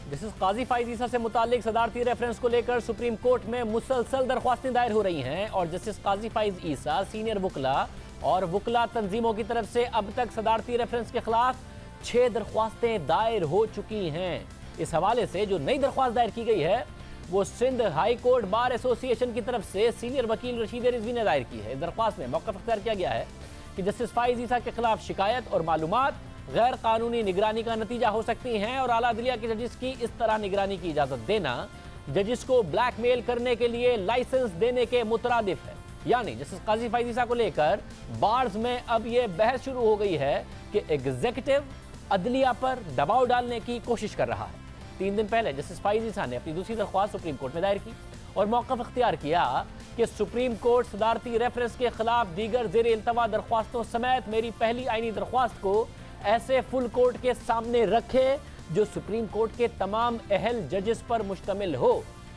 Justice काजी फाइज ईसा से मुतालिक सदारती reference को लेकर सुप्रीम कोर्ट में मुसलसल दरख्वास्तें दायर हो रही हैं और जस्टिस काजी फाइज ईसा, सीनियर वकला और वकला तंजीमों की तरफ से अब तक सदारती रेफरेंस के खिलाफ 6 दरख्वास्तें दायर हो चुकी हैं। इस हवाले से जो नई दरख्वास्त दायर की गई है वो Sindh high court bar association की तरफ से सीनियर वकील रशीद रिजवी ने दायर की है। इस दरख्वास्त में मौक़िफ़ इख्तियार किया गया है कि जस्टिस फाइज ईसा के खिलाफ शिकायत और मालूमात गैर कानूनी निगरानी का नतीजा हो सकती हैं और आला अदलिया के जजिस की इस तरह निगरानी की इजाज़त देना जजिस को ब्लैकमेल करने के लिए लाइसेंस देने के मुतरादिफ है। यानी जस्टिस काजी फाइज ईसा को लेकर बार्स में अब यह बहस शुरू हो गई है कि एग्जीक्यूटिव अदलिया पर दबाव डालने की कोशिश कर रहा है। 3 दिन पहले जस्टिस फाइज ईसा ने अपनी दूसरी दरख्वास्त सुप्रीम कोर्ट में दायर की और मौक़िफ़ इख्तियार किया कि सुप्रीम कोर्ट सदारती रेफरेंस के खिलाफ दीगर ज़ेर इल्तवा दरख्वास्तों समेत मेरी पहली आईनी दरख्वास्त को ऐसे फुल कोर्ट के सामने रखे जो सुप्रीम कोर्ट के तमाम अहल जजेस पर मुश्तमिल हो।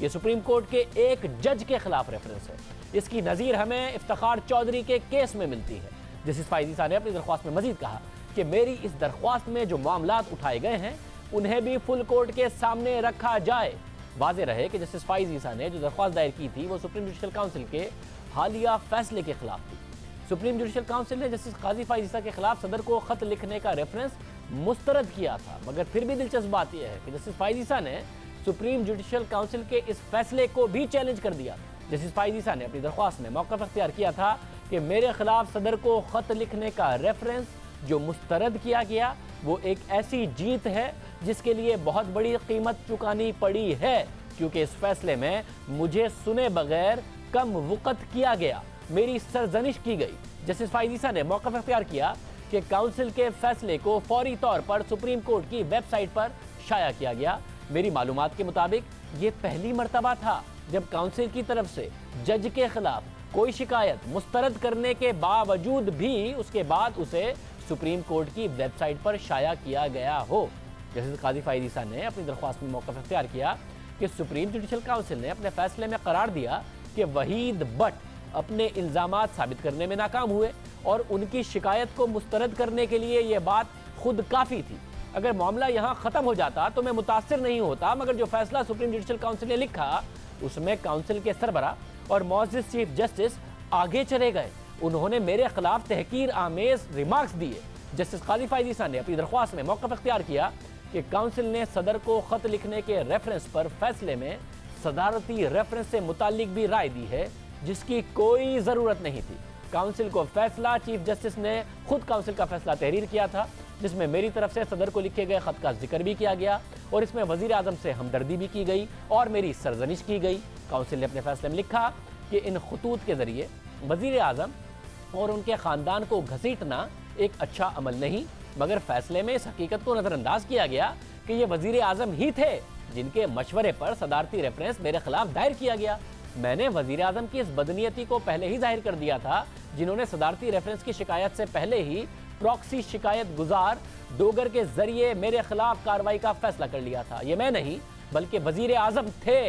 ये सुप्रीम कोर्ट के एक जज के खिलाफ रेफरेंस है। इसकी नज़ीर हमें इफ्तिखार चौधरी के केस में मिलती है। जस्टिस फाइज ईसा ने अपनी दरख्वास्त में मजीद कहा कि मेरी इस दरख्वास्त में जो मामलात उठाए गए हैं उन्हें भी फुल कोर्ट के सामने रखा जाए। वाज़ेह रहे कि जस्टिस फाइज ईसा ने जो दरख्वास्त दायर की थी वो सुप्रीम जुडिशल काउंसिल के हालिया फैसले के खिलाफ थी। सुप्रीम जुडिशल काउंसिल ने जस्टिस काजी फाइज ईसा के खिलाफ सदर को खत लिखने का रेफरेंस मुस्तरद किया था, मगर फिर भी दिलचस्प बात यह है कि जस्टिस फाइज ईसा ने सुप्रीम जुडिशल काउंसिल के इस फैसले को भी चैलेंज कर दिया। जस्टिस फाइज ईसा ने अपनी दरख्वास्त में मौक़िफ़ इख्तियार किया था कि मेरे खिलाफ सदर को खत लिखने का रेफरेंस जो मुस्तरद किया गया वो एक ऐसी जीत है जिसके लिए बहुत बड़ी कीमत चुकानी पड़ी है, क्योंकि इस फैसले में मुझे सुने बगैर कम वक़्त किया गया, मेरी सरजनिश की गई। जस्टिस फाइज ईसा ने मौक़िफ़ इख्तियार किया कि काउंसिल के फैसले को फौरी तौर पर सुप्रीम कोर्ट की वेबसाइट पर शाया किया गया। मेरी मालूमात के मुताबिक ये पहली मर्तबा था जब काउंसिल की तरफ से जज के खिलाफ कोई शिकायत मुस्तरद करने के बावजूद भी उसके बाद उसे सुप्रीम कोर्ट की वेबसाइट पर शाया किया गया हो। जस्टिस काजी फाइज ईसा ने अपनी दरख्वास्त में मौक़िफ़ इख्तियार किया कि सुप्रीम जुडिशल काउंसिल ने अपने फैसले में करार दिया कि वहीद बट अपने इल्ज़ामात साबित करने में नाकाम हुए और उनकी शिकायत को मुस्तरद करने के लिए यह बात खुद काफ़ी थी। अगर मामला यहाँ ख़त्म हो जाता तो मैं मुतासिर नहीं होता, मगर जो फैसला सुप्रीम जुडिशल काउंसिल ने लिखा उसमें काउंसिल के सरबरा और मुअज़्ज़िज़ चीफ जस्टिस आगे चले गए। उन्होंने मेरे खिलाफ तहकीर आमेज़ रिमार्क्स दिए। जस्टिस काजी फाइज ईसा ने अपनी दरख्वास्त में मौक़िफ़ इख्तियार किया कि काउंसिल ने सदर को ख़त लिखने के रेफरेंस पर फैसले में सदारती रेफरेंस से मुताल्लिक भी राय दी है जिसकी कोई ज़रूरत नहीं थी। काउंसिल को फैसला चीफ जस्टिस ने खुद काउंसिल का फैसला तहरीर किया था, जिसमें मेरी तरफ से सदर को लिखे गए ख़त का जिक्र भी किया गया और इसमें वज़ीर आज़म से हमदर्दी भी की गई और मेरी सरजनिश की गई। काउंसिल ने अपने फैसले में लिखा कि इन खतूत के ज़रिए वज़ीर आज़म और उनके ख़ानदान को घसीटना एक अच्छा अमल नहीं, मगर फैसले में इस हकीकत को नज़रअंदाज किया गया कि ये वज़ीर आज़म ही थे जिनके मशवरे पर सदारती रेफरेंस मेरे खिलाफ दायर किया गया। मैंने वज़ीर आज़म की इस बदनीयती को पहले ही जाहिर कर दिया था, जिन्होंने सदारती रेफरेंस की शिकायत से पहले ही प्रॉक्सी शिकायत गुजार डोगर के जरिए मेरे खिलाफ कार्रवाई का फैसला कर लिया था। ये मैं नहीं बल्कि वज़ीर आज़म थे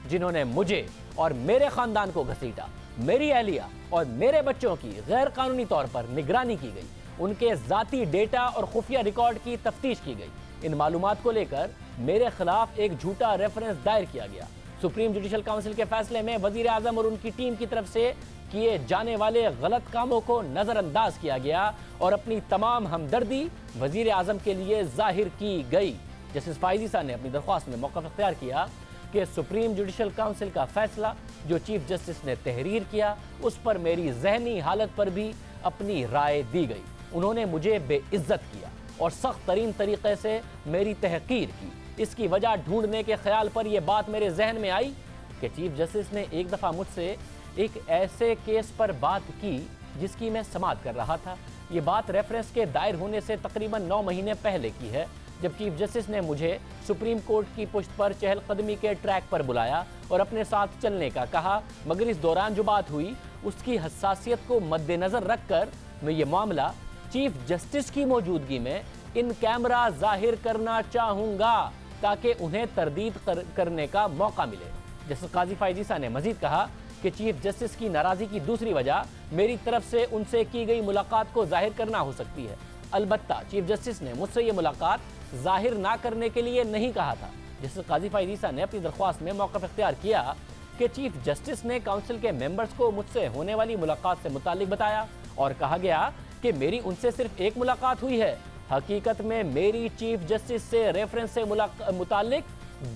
जिन्होंने मुझे और मेरे ख़ानदान को घसीटा। मेरी अहलिया और मेरे बच्चों की गैर कानूनी तौर पर निगरानी की गई, उनके ज़ाती डेटा और खुफिया रिकॉर्ड की तफ्तीश की गई। इन मालूमात को लेकर मेरे खिलाफ एक झूठा रेफरेंस दायर किया गया। सुप्रीम जुडिशल काउंसिल के फैसले में वज़ीर आज़म और उनकी टीम की तरफ से किए जाने वाले गलत कामों को नज़रअंदाज किया गया और अपनी तमाम हमदर्दी वज़ीर आज़म के लिए जाहिर की गई। जस्टिस फाइज ईसा ने अपनी दरख्वास्त में मौक़िफ़ इख्तियार किया कि सुप्रीम जुडिशल काउंसिल का फैसला जो चीफ जस्टिस ने तहरीर किया उस पर मेरी जहनी हालत पर भी अपनी राय दी गई। उन्होंने मुझे बेइज्जत किया और सख्त तरीन तरीक़े से मेरी तहक़ीर की। इसकी वजह ढूंढने के ख्याल पर यह बात मेरे जहन में आई कि चीफ जस्टिस ने एक दफ़ा मुझसे एक ऐसे केस पर बात की जिसकी मैं समाअत कर रहा था। ये बात रेफरेंस के दायर होने से तकरीबन 9 महीने पहले की है, जब चीफ जस्टिस ने मुझे सुप्रीम कोर्ट की पुश्त पर चहलकदमी के ट्रैक पर बुलाया और अपने साथ चलने का कहा, मगर इस दौरान जो बात हुई उसकी हसासियत को मद्देनज़र रखकर मैं ये मामला चीफ जस्टिस की मौजूदगी में इन कैमरा जाहिर करना चाहूँगा ताकि उन्हें तरदीद करने का मौका मिले। जस्टिस काजी फाइज ईसा ने मजीद कहा कि चीफ जस्टिस की नाराज़गी की दूसरी वजह मेरी तरफ से उनसे की गई मुलाकात को जाहिर करना हो सकती है। अलबत्ता चीफ जस्टिस ने मुझसे ये मुलाकात जाहिर ना करने के लिए नहीं कहा था, जस्टिस काजी फैज़ ईसा ने अपनी दरख्वास्त में मौक़िफ़ इख्तियार किया कि चीफ जस्टिस ने काउंसिल के मेंबर्स को मुझसे होने वाली मुलाकात से मुतालिक बताया और कहा गया कि मेरी उनसे सिर्फ एक मुलाकात हुई है। हकीकत में मेरी चीफ जस्टिस से रेफरेंस से मुतालिक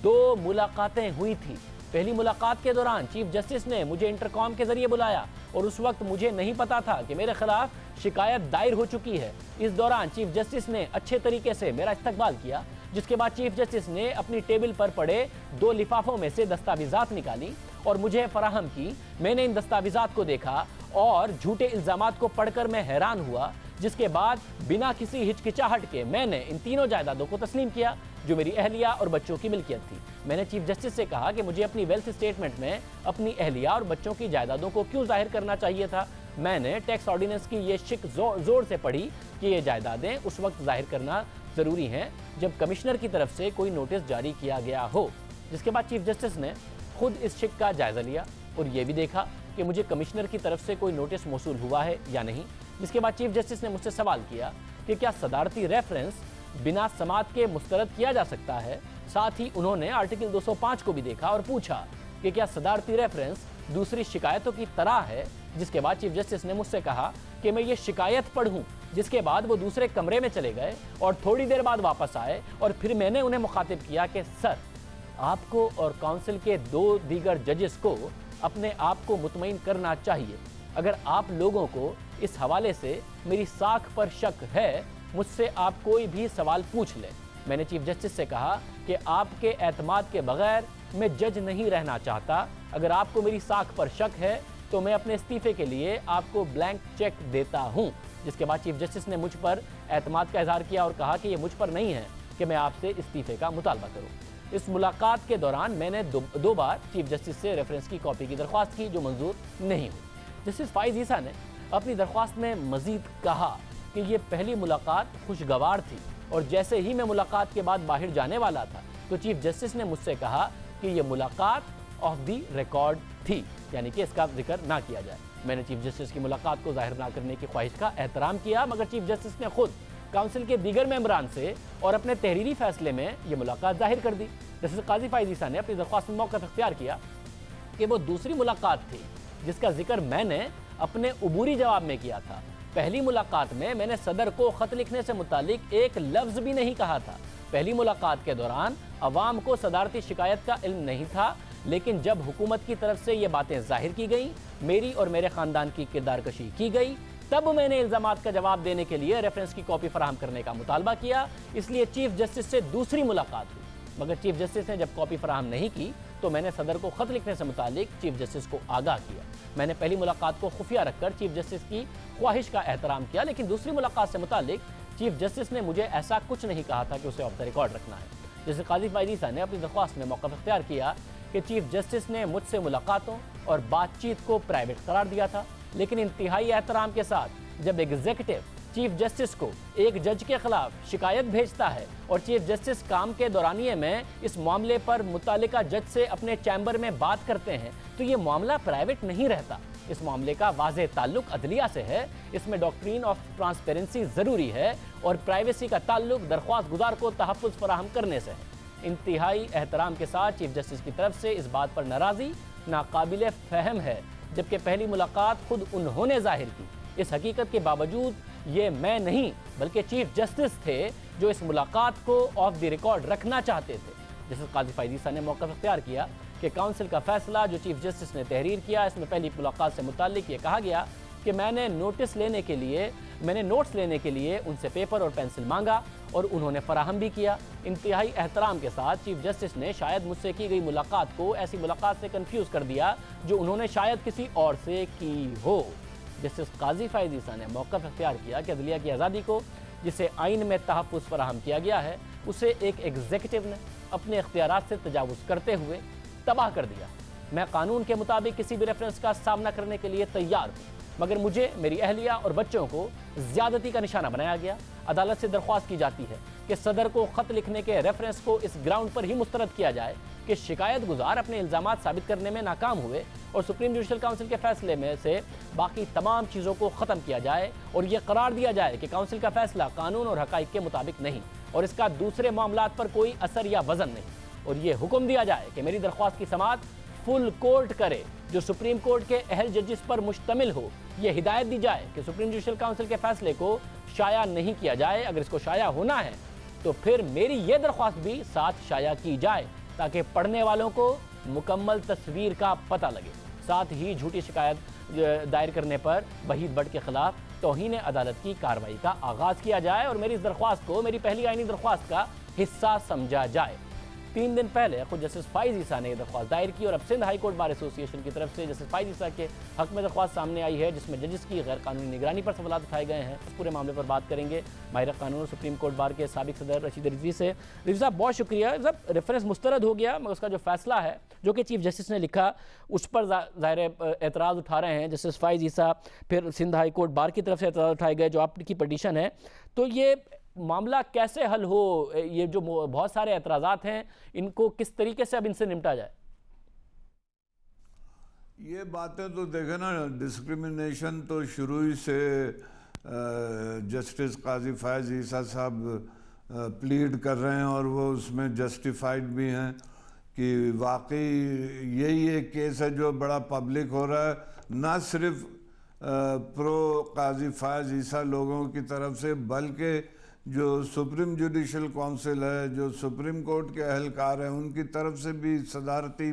2 मुलाकातें हुई थी। पहली मुलाकात के दौरान चीफ जस्टिस ने मुझे इंटरकॉम के जरिए बुलाया और उस वक्त मुझे नहीं पता था कि मेरे खिलाफ शिकायत दायर हो चुकी है। इस दौरान चीफ जस्टिस ने अच्छे तरीके से मेरा इस्तकबाल किया, जिसके बाद चीफ जस्टिस ने अपनी टेबल पर पड़े 2 लिफाफों में से दस्तावेजात निकाली और मुझे फराहम की। मैंने इन दस्तावेजात को देखा और झूठे इल्जामात को पढ़कर मैं हैरान हुआ, जिसके बाद बिना किसी हिचकिचाहट के मैंने इन तीनों जायदादों को तस्लीम किया जो मेरी अहलिया और बच्चों की मिल्कियत थी। मैंने चीफ जस्टिस से कहा कि मुझे अपनी वेल्थ स्टेटमेंट में अपनी अहलिया और बच्चों की जायदादों को क्यों जाहिर करना चाहिए था। मैंने टैक्स ऑर्डिनेंस की ये शिक जोर से पढ़ी कि ये जायदादें उस वक्त जाहिर करना ज़रूरी हैं जब कमिश्नर की तरफ से कोई नोटिस जारी किया गया हो। जिसके बाद चीफ जस्टिस ने खुद इस शिक का जायज़ा लिया और ये भी देखा कि मुझे कमिश्नर की तरफ से कोई नोटिस मौसूल हुआ है या नहीं। जिसके बाद चीफ जस्टिस ने मुझसे सवाल किया कि क्या सदारती रेफरेंस बिना समात के मुस्तरद किया जा सकता है। साथ ही उन्होंने आर्टिकल 205 को भी देखा और पूछा कि क्या सदारती रेफरेंस दूसरी शिकायतों की तरह है। जिसके बाद चीफ जस्टिस ने मुझसे कहा कि मैं ये शिकायत पढ़ूं। जिसके बाद वो दूसरे कमरे में चले गए और थोड़ी देर बाद वापस आए और फिर मैंने उन्हें मुखातिब किया कि सर, आपको और काउंसिल के 2 दीगर जजेस को अपने आप को मुतमईन करना चाहिए। अगर आप लोगों को इस हवाले से मेरी साख पर शक है, मुझसे आप कोई भी सवाल पूछ लें। मैंने चीफ जस्टिस से कहा कि आपके एतमाद के बगैर मैं जज नहीं रहना चाहता। अगर आपको मेरी साख पर शक है तो मैं अपने इस्तीफे के लिए आपको ब्लैंक चेक देता हूं। जिसके बाद चीफ जस्टिस ने मुझ पर एतमाद का इजहार किया और कहा कि ये मुझ पर नहीं है कि मैं आपसे इस्तीफे का मुतालबा करूं। इस मुलाकात के दौरान मैंने दो बार चीफ जस्टिस से रेफरेंस की कॉपी की दरख्वास्त की जो मंजूर नहीं हुई। जस्टिस फैज़ ईसा ने अपनी दरख्वास्त में मजीद कहा कि ये पहली मुलाकात खुशगवार थी और जैसे ही मैं मुलाकात के बाद बाहर जाने वाला था तो चीफ जस्टिस ने मुझसे कहा कि ये मुलाकात ऑफ दी रिकॉर्ड थी, यानी कि इसका जिक्र ना किया जाए। मैंने चीफ जस्टिस की मुलाकात को जाहिर ना करने की ख्वाहिश का एहतराम किया, मगर चीफ जस्टिस ने खुद काउंसिल के दीगर मेंबरान से और अपने तहरीरी फैसले में ये मुलाकात जाहिर कर दी। जस्टिस काजी फैज़ ईसा ने अपनी दरख्वास्त में मौक़िफ़ इख्तियार किया कि वो दूसरी मुलाकात थी जिसका जिक्र मैंने अपने उबूरी जवाब में किया था। पहली मुलाकात में मैंने सदर को ख़त लिखने से मुतालिक एक लफ्ज़ भी नहीं कहा था। पहली मुलाकात के दौरान अवाम को सदारती शिकायत का इल्म नहीं था, लेकिन जब हुकूमत की तरफ से ये बातें जाहिर की गई, मेरी और मेरे ख़ानदान की किरदारकशी की गई, तब मैंने इल्ज़ामात का जवाब देने के लिए रेफरेंस की कॉपी फराहम करने का मुतालबा किया। इसलिए चीफ जस्टिस से दूसरी मुलाकात हुई, मगर चीफ जस्टिस ने जब कॉपी फराहम नहीं की तो मैंने सदर को ख़त लिखने से मुतालिक चीफ जस्टिस को आगाह किया। मैंने पहली मुलाकात को खुफिया रखकर चीफ जस्टिस की ख्वाहिश का एहतराम किया, लेकिन दूसरी मुलाकात से मुतालिक चीफ जस्टिस ने मुझे ऐसा कुछ नहीं कहा था कि उसे ऑफ द रिकॉर्ड रखना है। जैसे काजी फैज़ ईसा ने अपनी दरख्वास्त में मौक़िफ़ इख्तियार किया कि चीफ जस्टिस ने मुझसे मुलाकातों और बातचीत को प्राइवेट करार दिया था, लेकिन इंतहाई एहतराम के साथ जब एग्जीक्यूटिव चीफ जस्टिस को एक जज के खिलाफ शिकायत भेजता है और चीफ जस्टिस काम के दौरानिए में इस मामले पर मुतालिका जज से अपने चैम्बर में बात करते हैं तो ये मामला प्राइवेट नहीं रहता। इस मामले का वाज़ेह ताल्लुक अदलिया से है। इसमें डॉक्ट्रिन ऑफ ट्रांसपेरेंसी ज़रूरी है और प्राइवेसी का ताल्लुक दरख्वास्त गुजार को तहफ़्फ़ुज़ फराहम करने से है। इंतहाई एहतराम के साथ चीफ जस्टिस की तरफ से इस बात पर नाराज़ी नाकाबिल फ़हम है, जबकि पहली मुलाकात खुद उन्होंने जाहिर की। इस हकीकत के बावजूद ये मैं नहीं बल्कि चीफ जस्टिस थे जो इस मुलाकात को ऑफ द रिकॉर्ड रखना चाहते थे। जस्टिस काजी फैज़ ईसा ने मौक़िफ़ इख्तियार किया कि काउंसिल का फैसला जो चीफ जस्टिस ने तहरीर किया, इसमें पहली मुलाकात से मुताल्लिक ये कहा गया कि मैंने नोट्स लेने के लिए उनसे पेपर और पेंसिल मांगा और उन्होंने फराहम भी किया। इंतहाई एहतराम के साथ चीफ जस्टिस ने शायद मुझसे की गई मुलाकात को ऐसी मुलाकात से कन्फ्यूज़ कर दिया जो उन्होंने शायद किसी और से की हो। जस्टिस काजी फैज़ ईसा ने मौक़िफ़ इख्तियार किया कि अदलिया की आज़ादी को जिसे आइन में तहफ़्फ़ुज़ फराहम किया गया है उसे एक एग्जीक्यूटिव ने अपने इख्तियारात से तजावुज़ करते हुए तबाह कर दिया। मैं कानून के मुताबिक किसी भी रेफरेंस का सामना करने के लिए तैयार हूँ, मगर मुझे, मेरी अहलिया और बच्चों को ज़्यादती का निशाना बनाया गया। अदालत से दरख्वास्त की जाती है कि सदर को ख़त लिखने के रेफरेंस को इस ग्राउंड पर ही मुस्तरद किया जाए कि शिकायत गुजार अपने इल्ज़ामात साबित करने में नाकाम हुए और सुप्रीम जुडिशल काउंसिल के फैसले में से बाकी तमाम चीज़ों को ख़त्म किया जाए और ये करार दिया जाए कि काउंसिल का फैसला कानून और हक़ाइक़ के मुताबिक नहीं और इसका दूसरे मामलात पर कोई असर या वज़न नहीं। और ये हुक्म दिया जाए कि मेरी दरख्वास्त की समाअत फुल कोर्ट करे जो सुप्रीम कोर्ट के अहल जजेस पर मुश्तमिल हो। ये हिदायत दी जाए कि सुप्रीम जुडिशल काउंसिल के फैसले को शाया नहीं किया जाए। अगर इसको शाया होना है तो फिर मेरी ये दरख्वास्त भी साथ शाया की जाए ताकि पढ़ने वालों को मुकम्मल तस्वीर का पता लगे। साथ ही झूठी शिकायत दायर करने पर वहीद बट के खिलाफ तौहीन अदालत की कार्रवाई का आगाज किया जाए और मेरी इस दरख्वास्त को मेरी पहली आईनी दरख्वास्त का हिस्सा समझा जाए। 3 दिन पहले खुद जस्टिस फाइज ईसा ने यह दरख्वास्त दायर की और अब Sindh high court bar association की तरफ से जस्टिस फाइज ईसा के हक में दरख्वास्त सामने आई है जिसमें जजेस की गैर कानूनी निगरानी पर सवाल उठाए गए हैं। इस पूरे मामले पर बात करेंगे माहिर कानून सुप्रीम कोर्ट बार के साबिक सदर रशीद रिजवी से। रिजवी साहब बहुत शुक्रिया। साहब रेफरेंस मुस्तरद हो गया मगर उसका जो फैसला है जो कि चीफ जस्टिस ने लिखा उस पर ज़ाहिर एतराज़ उठा रहे हैं जस्टिस फाइज ईसा, फिर सिंध हाई कोर्ट बार की तरफ से एतराज़ उठाए गए जो आपकी पटिशन है। तो ये मामला कैसे हल हो, ये जो बहुत सारे एतराज़ात हैं इनको किस तरीके से अब इनसे निपटा जाए? ये बातें तो देखें ना, डिस्क्रिमिनेशन तो शुरू ही से जस्टिस काजी फायज ईसा साहब प्लीड कर रहे हैं और वो उसमें जस्टिफाइड भी हैं कि वाकई यही एक केस है जो बड़ा पब्लिक हो रहा है, ना सिर्फ प्रो काजी फायज ईसा लोगों की तरफ से बल्कि जो सुप्रीम जुडिशल काउंसिल है, जो सुप्रीम कोर्ट के अहलकार हैं उनकी तरफ से भी सदारती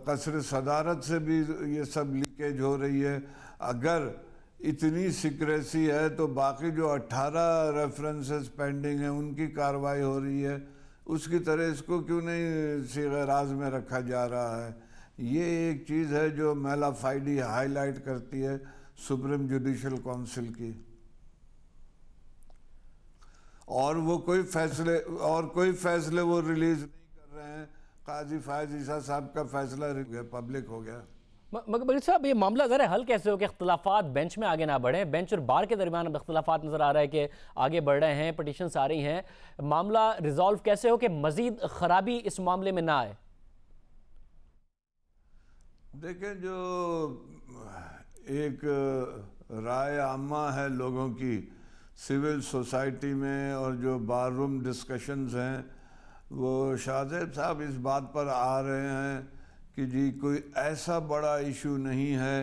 कसर सदारत से भी ये सब लीकेज हो रही है। अगर इतनी सिक्रेसी है तो बाकी जो 18 रेफरेंसेस पेंडिंग हैं उनकी कार्रवाई हो रही है, उसकी तरह इसको क्यों नहीं सीगे राज में रखा जा रहा है। ये एक चीज़ है जो मेला फाइडी हाईलाइट करती है सुप्रीम जुडिशल काउंसिल की। और वो कोई फैसले वो रिलीज नहीं कर रहे हैं। काजी फायज ईसा साहब का फैसला पब्लिक हो गया। मगर साहब ये मामला ज़रा हल कैसे हो कि इख्तलाफात बेंच में आगे ना बढ़े? बेंच और बार के दरमियान अब इख्तलाफात नज़र आ रहा है कि आगे बढ़ रहे हैं, पटिशन्स आ रही हैं, मामला रिजॉल्व कैसे हो कि मज़ीद ख़राबी इस मामले में ना आए? देखें, जो एक राय आमा है लोगों की सिविल सोसाइटी में और जो बार रूम डिस्कशंस हैं वो शाहजेब साहब इस बात पर आ रहे हैं कि जी कोई ऐसा बड़ा इशू नहीं है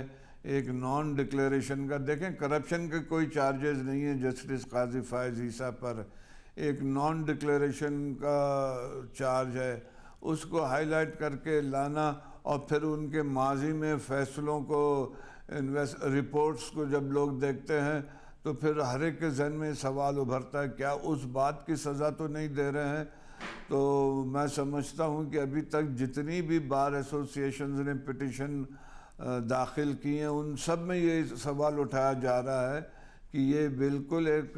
एक नॉन डिक्लेरेशन का। देखें, करप्शन के कोई चार्जेस नहीं है जस्टिस काजी फायज ईसा पर, एक नॉन डिक्लेरेशन का चार्ज है, उसको हाईलाइट करके लाना और फिर उनके माजी में फ़ैसलों को रिपोर्ट्स को जब लोग देखते हैं तो फिर हर एक के जहन में सवाल उभरता है क्या उस बात की सज़ा तो नहीं दे रहे हैं। तो मैं समझता हूँ कि अभी तक जितनी भी बार एसोसिएशंस ने पिटिशन दाखिल की हैं उन सब में ये सवाल उठाया जा रहा है कि ये बिल्कुल एक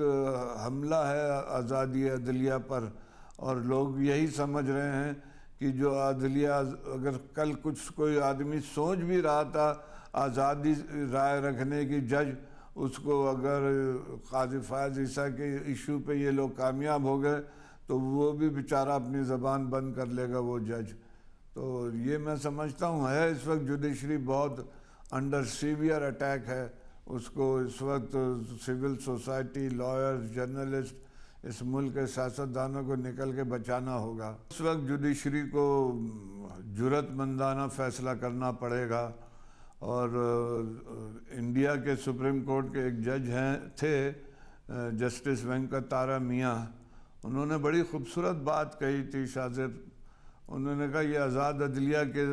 हमला है आज़ादी अदलिया पर, और लोग यही समझ रहे हैं कि जो अदलिया अगर कल कोई आदमी सोच भी रहा था आज़ादी राय रखने की, जज उसको अगर काजी फायज ईसा के इशू पे ये लोग कामयाब हो गए तो वो भी बेचारा अपनी ज़बान बंद कर लेगा वो जज। तो ये मैं समझता हूँ है इस वक्त जुडिशरी बहुत अंडर सीवियर अटैक है, उसको इस वक्त सिविल सोसाइटी, लॉयर्स, जर्नलिस्ट, इस मुल्क के सियासतदानों को निकल के बचाना होगा। इस वक्त जुडिशरी को जुर्रतमंदाना फ़ैसला करना पड़ेगा। और इंडिया के सुप्रीम कोर्ट के एक जज थे जस्टिस वेंकटारा मियाँ, उन्होंने बड़ी खूबसूरत बात कही थी शाहजेब। उन्होंने कहा ये आज़ाद अदलिया के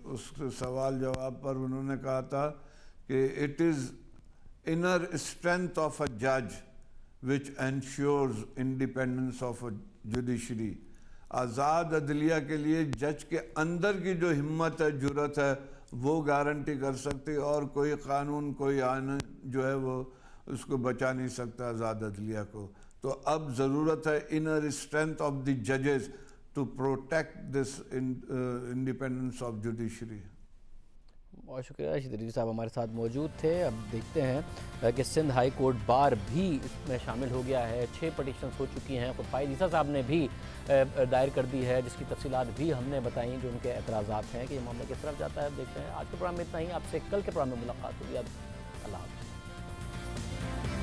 उस सवाल जवाब पर उन्होंने कहा था कि it is inner strength of a जज which ensures independence of a judiciary. आज़ाद अदलिया के लिए जज के अंदर की जो हिम्मत है, जुर्रत है, वो गारंटी कर सकती, और कोई कानून, कोई आइन जो है वो उसको बचा नहीं सकता आज़ाद अदलिया को। तो अब ज़रूरत है इनर स्ट्रेंथ ऑफ द जजेस to protect this independence of judiciary. बहुत शुक्रिया। रशीद रिजवी साहब हमारे साथ मौजूद थे। अब देखते हैं कि सिंध हाई कोर्ट बार भी इसमें शामिल हो गया है। 6 पटिशन्स हो चुकी हैं, खुद फायज ईसा साहब ने भी दायर कर दी है जिसकी तफसीलात भी हमने बताई जो उनके एतराज़ात हैं कि ये मामला किस तरफ जाता है। देखते हैं। आज के प्रोग्राम में इतना ही, आपसे कल के प्रोग्राम में मुलाकात होगी। अल्लाह हाफ़िज़।